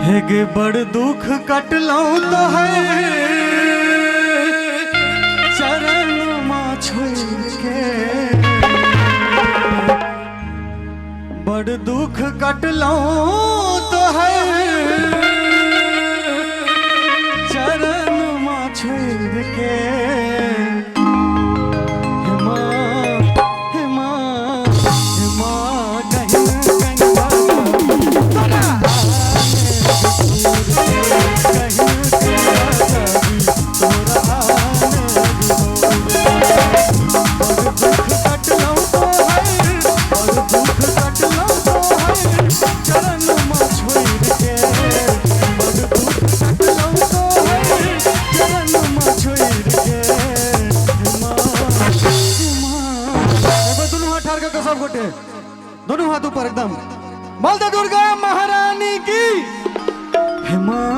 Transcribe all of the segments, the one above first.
हेगे बड़ दुख कटलौ तो है चरण माँ छोड़ के, बड़ दुख कटलौ तो है चरण माँ छोड़ के। सब गोटे दोनों हाथ ऊपर एकदम मालदा दुर्गा महारानी की। मां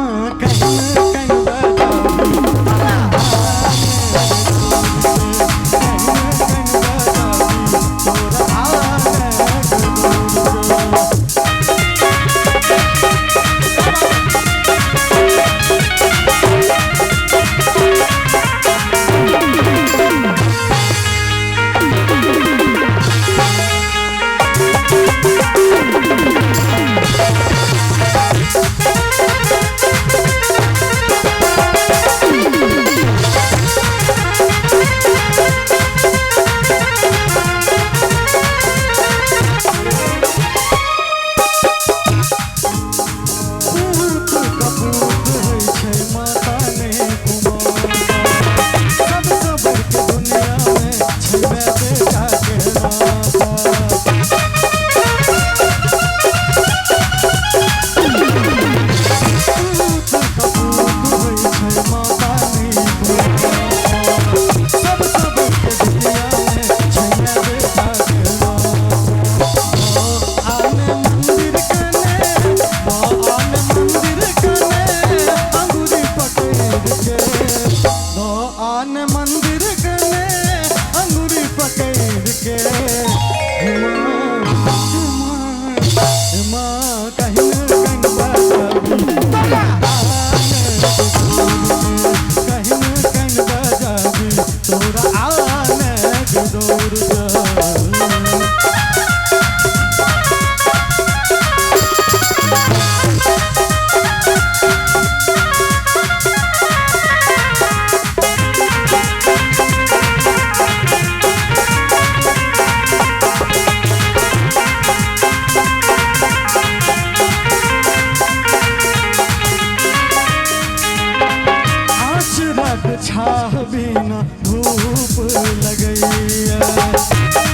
छाह बिना धूप लगैया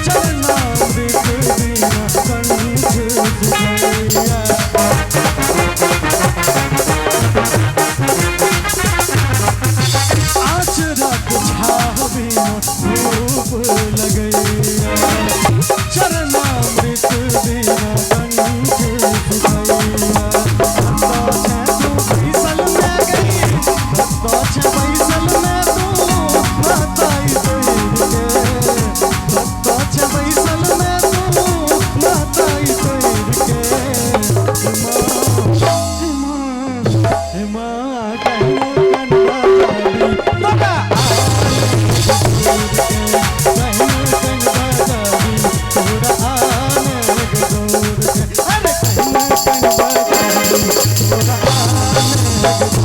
चरना बिख बिना कंठ सुखैया। आचरक छाह बिना धूप लगैया चरना बिख बिना कंठ सुखैया। Thank you.